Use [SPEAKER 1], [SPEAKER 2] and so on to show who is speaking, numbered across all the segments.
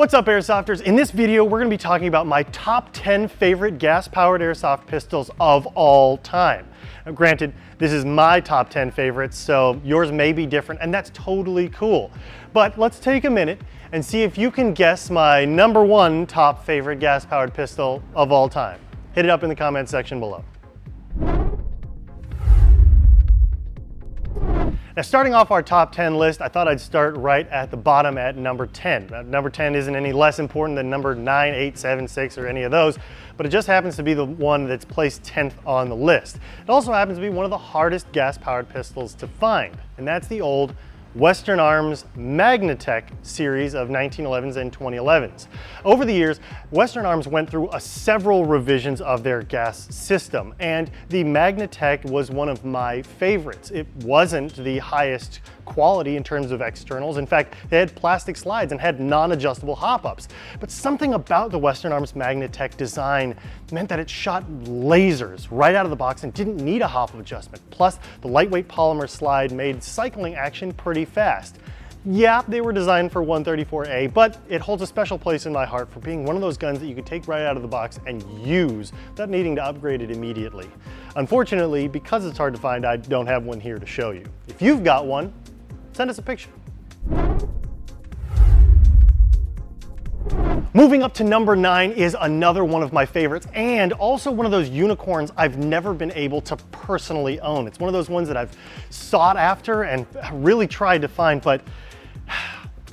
[SPEAKER 1] What's up, Airsofters? In this video, we're going to be talking about my top 10 favorite gas-powered airsoft pistols of all time. Now, granted, this is my top 10 favorites, so yours may be different, and that's totally cool. But let's take a minute and see if you can guess my number one top favorite gas-powered pistol of all time. Hit it up in the comment section below. Now, starting off our top 10 list, I thought I'd start right at the bottom at number 10. Now, number 10 isn't any less important than number 9, 8, 7, 6, or any of those, but it just happens to be the one that's placed 10th on the list. It also happens to be one of the hardest gas-powered pistols to find, and that's the old Western Arms Magna-Tech series of 1911s and 2011s. Over the years, Western Arms went through several revisions of their gas system, and the Magna-Tech was one of my favorites. It wasn't the highest quality in terms of externals. In fact, they had plastic slides and had non-adjustable hop-ups. But something about the Western Arms Magna-Tech design meant that it shot lasers right out of the box and didn't need a hop-up adjustment. Plus, the lightweight polymer slide made cycling action pretty fast. Yeah, they were designed for 134A, but it holds a special place in my heart for being one of those guns that you could take right out of the box and use without needing to upgrade it immediately. Unfortunately, because it's hard to find, I don't have one here to show you. If you've got one, send us a picture. Moving up to number 9 is another one of my favorites, and also one of those unicorns I've never been able to personally own. It's one of those ones that I've sought after and really tried to find, but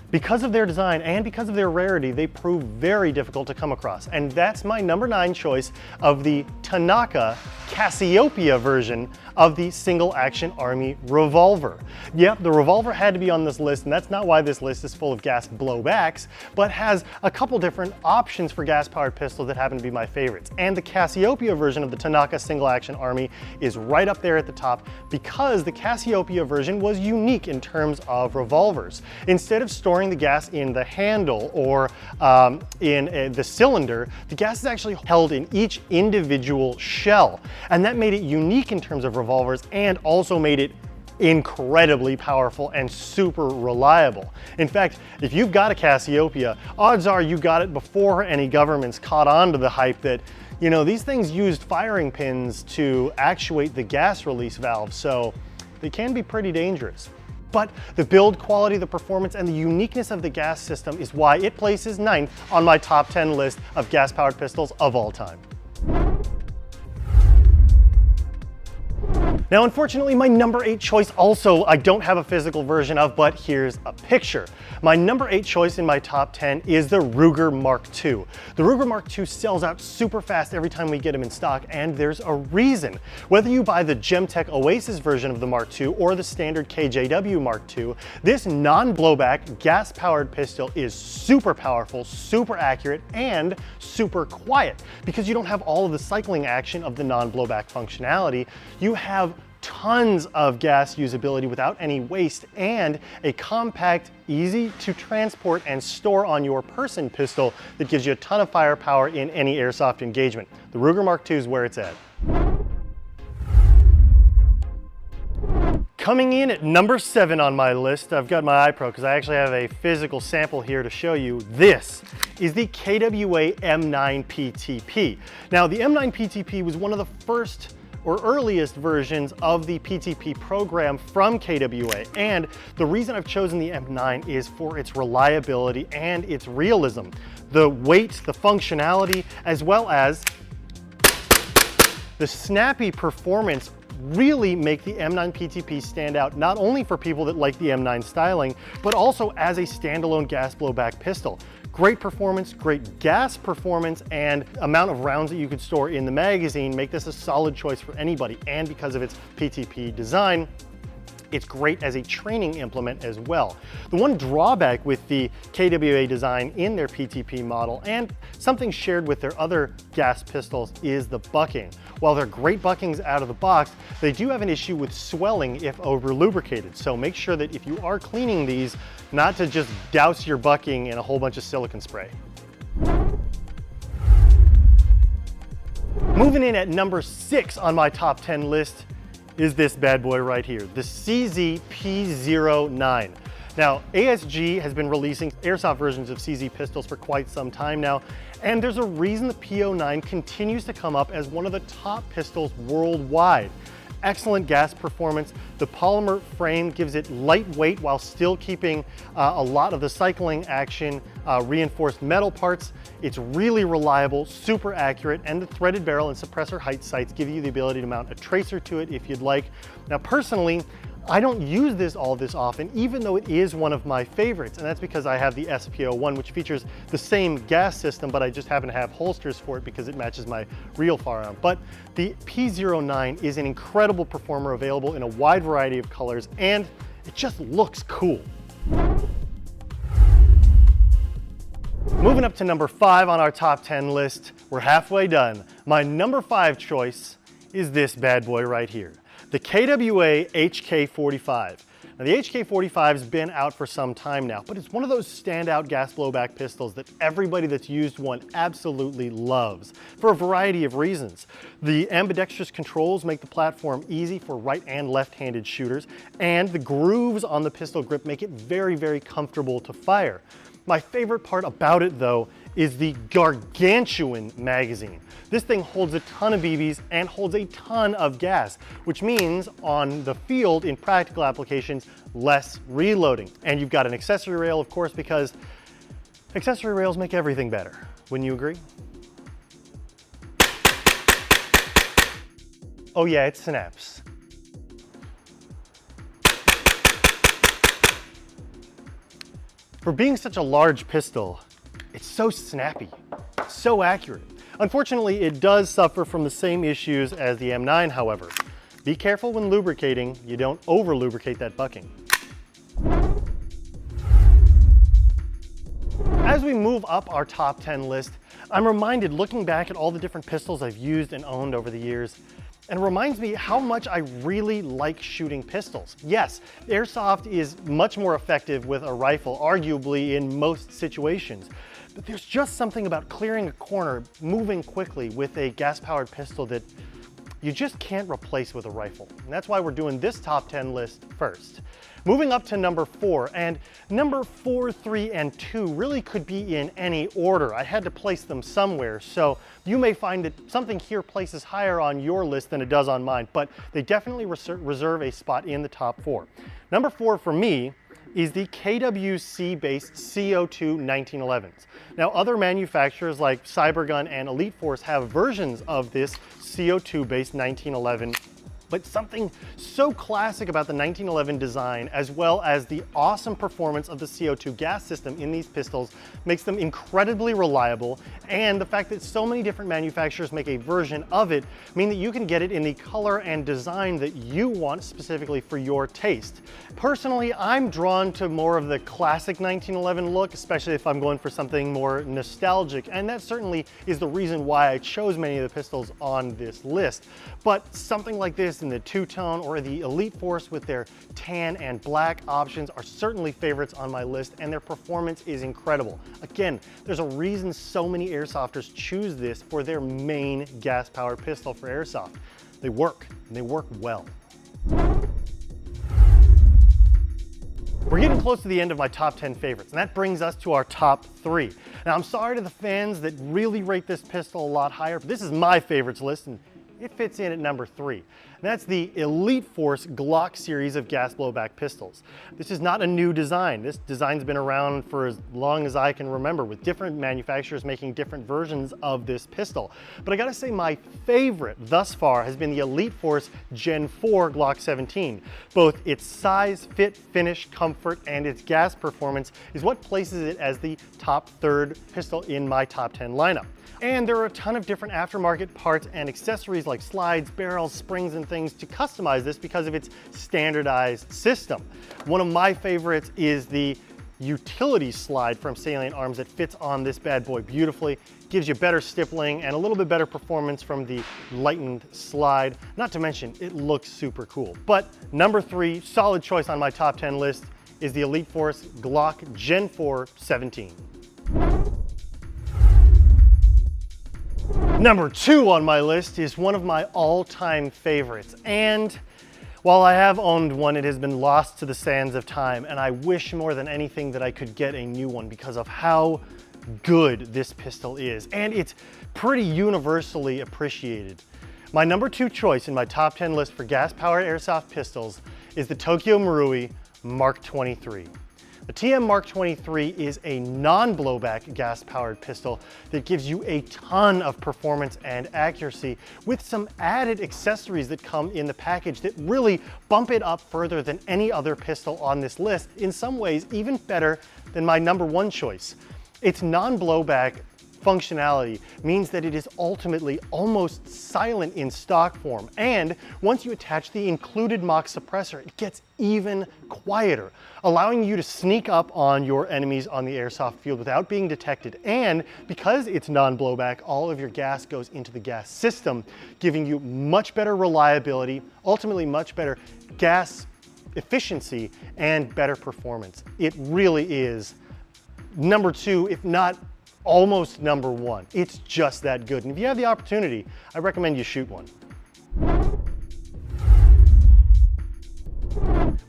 [SPEAKER 1] because of their design and because of their rarity, they prove very difficult to come across. And that's my number 9 choice of the Tanaka Casyopea version of the single action army revolver. Yep, the revolver had to be on this list, and that's not why this list is full of gas blowbacks, but has a couple different options for gas powered pistols that happen to be my favorites. And the Casyopea version of the Tanaka single action army is right up there at the top because the Casyopea version was unique in terms of revolvers. Instead of storing the gas in the handle or in the cylinder, the gas is actually held in each individual shell. And that made it unique in terms of revolvers and also made it incredibly powerful and super reliable. In fact, if you've got a Casyopea, odds are you got it before any governments caught on to the hype that, you know, these things used firing pins to actuate the gas release valve, so they can be pretty dangerous. But the build quality, the performance, and the uniqueness of the gas system is why it places 9th on my top 10 list of gas-powered pistols of all time. Now, unfortunately, my number 8 choice also I don't have a physical version of, but here's a picture. My number 8 choice in my top 10 is the Ruger Mark II. The Ruger Mark II sells out super fast every time we get them in stock, and there's a reason. Whether you buy the Gemtech Oasis version of the Mark II or the standard KJW Mark II, this non-blowback gas-powered pistol is super powerful, super accurate, and super quiet. Because you don't have all of the cycling action of the non-blowback functionality, you have tons of gas usability without any waste and a compact, easy to transport and store on your person pistol that gives you a ton of firepower in any airsoft engagement. The Ruger Mark II is where it's at. Coming in at number 7 on my list, I've got my iPro because I actually have a physical sample here to show you. This is the KWA M9 PTP. Now, the M9 PTP was one of the first or earliest versions of the PTP program from KWA, and the reason I've chosen the M9 is for its reliability and its realism. The weight, the functionality, as well as the snappy performance really make the M9 PTP stand out, not only for people that like the M9 styling, but also as a standalone gas blowback pistol. Great performance, great gas performance, and amount of rounds that you could store in the magazine make this a solid choice for anybody. And because of its PTP design, it's great as a training implement as well. The one drawback with the KWA design in their PTP model, and something shared with their other gas pistols, is the bucking. While they're great buckings out of the box, they do have an issue with swelling if over lubricated. So make sure that if you are cleaning these, not to just douse your bucking in a whole bunch of silicone spray. Moving in at number 6 on my top 10 list is this bad boy right here, the CZ P09. Now, ASG has been releasing airsoft versions of CZ pistols for quite some time now, and there's a reason the P09 continues to come up as one of the top pistols worldwide. Excellent gas performance. The polymer frame gives it lightweight while still keeping a lot of the cycling action, reinforced metal parts. It's really reliable, super accurate, and the threaded barrel and suppressor height sights give you the ability to mount a tracer to it if you'd like. Now, personally, I don't use this all this often, even though it is one of my favorites, and that's because I have the SP01, which features the same gas system, but I just happen to have holsters for it because it matches my real firearm. But the P09 is an incredible performer, available in a wide variety of colors, and it just looks cool. Moving up to number 5 on our top 10 list, we're halfway done. My number 5 choice is this bad boy right here, the KWA HK45. Now, the HK45's been out for some time now, but it's one of those standout gas blowback pistols that everybody that's used one absolutely loves for a variety of reasons. The ambidextrous controls make the platform easy for right and left-handed shooters, and the grooves on the pistol grip make it very, very comfortable to fire. My favorite part about it, though, is the gargantuan magazine. This thing holds a ton of BBs and holds a ton of gas, which means on the field, in practical applications, less reloading. And you've got an accessory rail, of course, because accessory rails make everything better. Wouldn't you agree? Oh yeah, it snaps. For being such a large pistol, it's so snappy, so accurate. Unfortunately, it does suffer from the same issues as the M9, however. Be careful when lubricating, you don't over-lubricate that bucking. As we move up our top 10 list, I'm reminded, looking back at all the different pistols I've used and owned over the years, and it reminds me how much I really like shooting pistols. Yes, airsoft is much more effective with a rifle, arguably in most situations. But there's just something about clearing a corner, moving quickly with a gas-powered pistol that you just can't replace with a rifle. And that's why we're doing this top 10 list first. Moving up to number 4, and number 4, 3, and 2 really could be in any order. I had to place them somewhere, so you may find that something here places higher on your list than it does on mine, but they definitely reserve a spot in the top 4. Number 4 for me is the KWC-based CO2 1911s. Now, other manufacturers like Cybergun and Elite Force have versions of this CO2-based 1911, but something so classic about the 1911 design, as well as the awesome performance of the CO2 gas system in these pistols, makes them incredibly reliable, and the fact that so many different manufacturers make a version of it mean that you can get it in the color and design that you want specifically for your taste. Personally, I'm drawn to more of the classic 1911 look, especially if I'm going for something more nostalgic, and that certainly is the reason why I chose many of the pistols on this list. But something like this in the two-tone, or the Elite Force with their tan and black options, are certainly favorites on my list, and their performance is incredible. Again, there's a reason so many airsofters choose this for their main gas-powered pistol for airsoft. They work, and they work well. We're getting close to the end of my top 10 favorites, and that brings us to our top 3. Now, I'm sorry to the fans that really rate this pistol a lot higher, but this is my favorites list, and it fits in at number 3. And that's the Elite Force GLOCK series of gas blowback pistols. This is not a new design. This design's been around for as long as I can remember, with different manufacturers making different versions of this pistol. But I gotta say, my favorite thus far has been the Elite Force Gen 4 GLOCK 17. Both its size, fit, finish, comfort, and its gas performance is what places it as the top 3rd pistol in my top 10 lineup. And there are a ton of different aftermarket parts and accessories like slides, barrels, springs, and things to customize this because of its standardized system. One of my favorites is the utility slide from Salient Arms that fits on this bad boy beautifully, gives you better stippling and a little bit better performance from the lightened slide. Not to mention, it looks super cool. But number 3, solid choice on my top 10 list, is the Elite Force GLOCK Gen 4 17. Number 2 on my list is one of my all-time favorites, and While I have owned one, it has been lost to the sands of time, and I wish more than anything that I could get a new one because of how good this pistol is, and it's pretty universally appreciated. My number 2 choice in my top 10 list for gas-powered airsoft pistols is the Tokyo Marui Mark 23. The TM Mark 23 is a non-blowback gas-powered pistol that gives you a ton of performance and accuracy with some added accessories that come in the package that really bump it up further than any other pistol on this list, in some ways even better than my number 1 choice. Its non-blowback functionality means that it is ultimately almost silent in stock form, and once you attach the included mock suppressor, it gets even quieter, allowing you to sneak up on your enemies on the airsoft field without being detected. And because it's non-blowback, all of your gas goes into the gas system, giving you much better reliability, ultimately much better gas efficiency, and better performance. It really is number 2, if not almost number 1. It's just that good. And if you have the opportunity, I recommend you shoot one.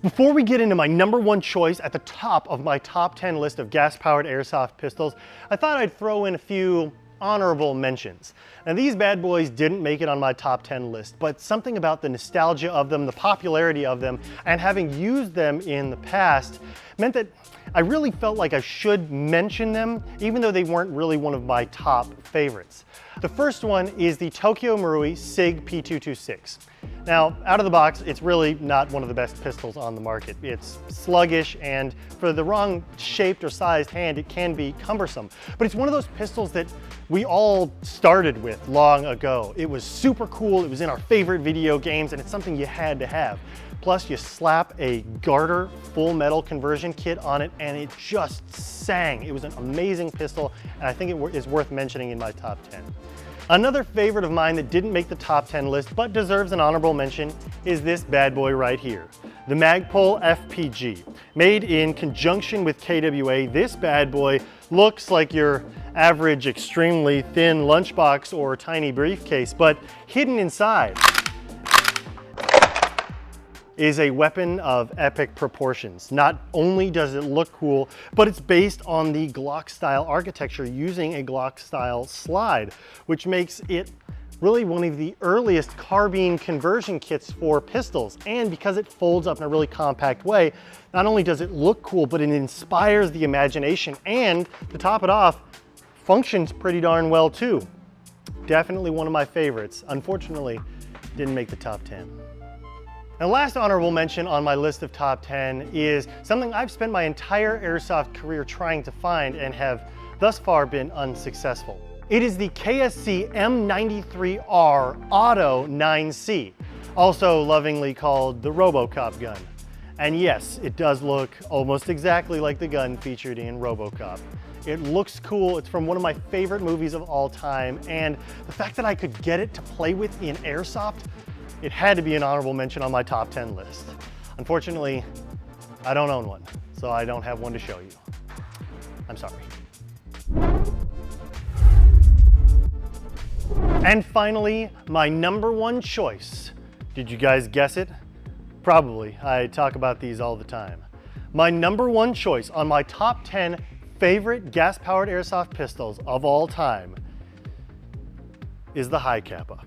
[SPEAKER 1] Before we get into my number 1 choice at the top of my top 10 list of gas-powered airsoft pistols, I thought I'd throw in a few honorable mentions. Now, these bad boys didn't make it on my top 10 list, but something about the nostalgia of them, the popularity of them, and having used them in the past meant that I really felt like I should mention them, even though they weren't really one of my top favorites. The first one is the Tokyo Marui SIG P226. Now, out of the box, it's really not one of the best pistols on the market. It's sluggish, and for the wrong shaped or sized hand, it can be cumbersome. But it's one of those pistols that we all started with long ago. It was super cool, it was in our favorite video games, and it's something you had to have. Plus, you slap a Garter full metal conversion kit on it, and it just sang. It was an amazing pistol, and I think it is worth mentioning in my top 10. Another favorite of mine that didn't make the top 10 list, but deserves an honorable mention, is this bad boy right here, the Magpul FPG. Made in conjunction with KWA, this bad boy looks like your average extremely thin lunchbox or tiny briefcase, but hidden inside is a weapon of epic proportions. Not only does it look cool, but it's based on the GLOCK style architecture using a GLOCK style slide, which makes it really one of the earliest carbine conversion kits for pistols. And because it folds up in a really compact way, not only does it look cool, but it inspires the imagination, and to top it off, functions pretty darn well too. Definitely one of my favorites. Unfortunately, didn't make the top 10. And last honorable mention on my list of top 10 is something I've spent my entire airsoft career trying to find and have thus far been unsuccessful. It is the KSC M93R Auto 9C, also lovingly called the RoboCop gun. And yes, it does look almost exactly like the gun featured in RoboCop. It looks cool, it's from one of my favorite movies of all time, and the fact that I could get it to play with in airsoft, it had to be an honorable mention on my top 10 list. Unfortunately, I don't own one, so I don't have one to show you. I'm sorry. And finally, my number 1 choice. Did you guys guess it? Probably. I talk about these all the time. My number 1 choice on my top 10 favorite gas-powered airsoft pistols of all time is the Hi-Capa.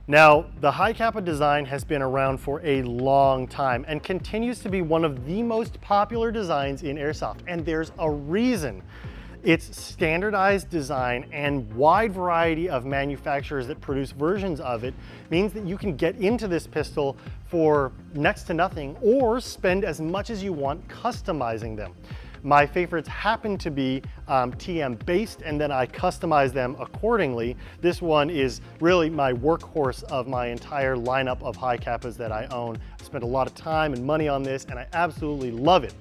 [SPEAKER 1] Now, the Hi-Capa design has been around for a long time and continues to be one of the most popular designs in airsoft, and there's a reason. Its standardized design and wide variety of manufacturers that produce versions of it means that you can get into this pistol for next to nothing or spend as much as you want customizing them. My favorites happen to be TM based, and then I customize them accordingly. This one is really my workhorse of my entire lineup of Hi-Capas that I own. I spent a lot of time and money on this, and I absolutely love it.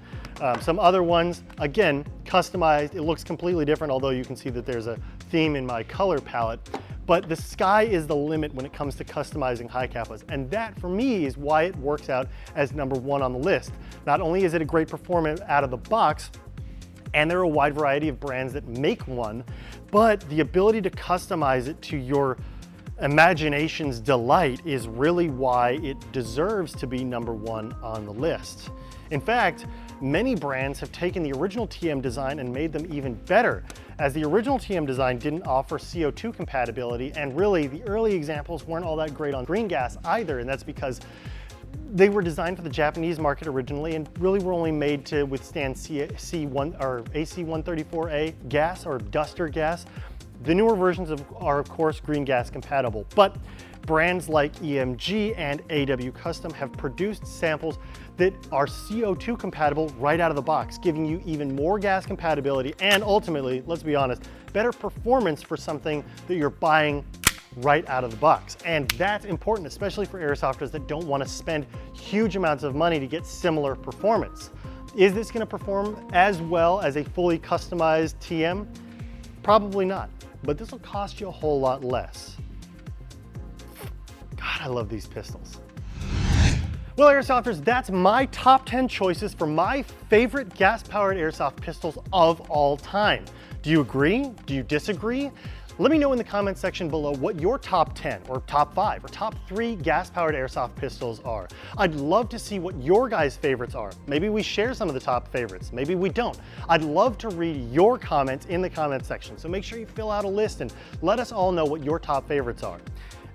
[SPEAKER 1] Some other ones, again, customized. It looks completely different, although you can see that there's a theme in my color palette. But the sky is the limit when it comes to customizing Hi-Capas, and that for me is why it works out as number 1 on the list. Not only is it a great performance out of the box, and there are a wide variety of brands that make one, but the ability to customize it to your imagination's delight is really why it deserves to be #1 on the list. In fact, many brands have taken the original TM design and made them even better, as the original TM design didn't offer CO2 compatibility, and really the early examples weren't all that great on green gas either, and that's because they were designed for the Japanese market originally and really were only made to withstand AC-134A gas or duster gas. The newer versions are of course green gas compatible, but brands like EMG and AW Custom have produced samples that are CO2 compatible right out of the box, giving you even more gas compatibility and ultimately, let's be honest, better performance for something that you're buying right out of the box. And that's important, especially for airsofters that don't want to spend huge amounts of money to get similar performance. Is this going to perform as well as a fully customized TM? Probably not, but this will cost you a whole lot less. God, I love these pistols. Well, airsofters, that's my top 10 choices for my favorite gas-powered airsoft pistols of all time. Do you agree? Do you disagree? Let me know in the comment section below what your top 10 or top 5 or top 3 gas-powered airsoft pistols are. I'd love to see what your guys' favorites are. Maybe we share some of the top favorites, maybe we don't. I'd love to read your comments in the comment section, so make sure you fill out a list and let us all know what your top favorites are.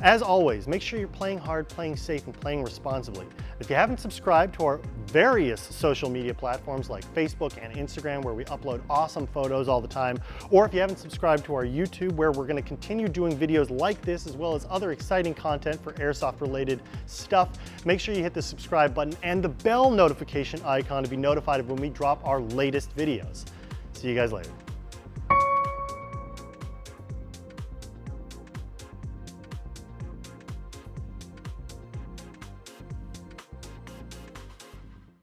[SPEAKER 1] As always, make sure you're playing hard, playing safe, and playing responsibly. If you haven't subscribed to our various social media platforms like Facebook and Instagram, where we upload awesome photos all the time, or if you haven't subscribed to our YouTube, where we're going to continue doing videos like this, as well as other exciting content for airsoft-related stuff, make sure you hit the subscribe button and the bell notification icon to be notified of when we drop our latest videos. See you guys later.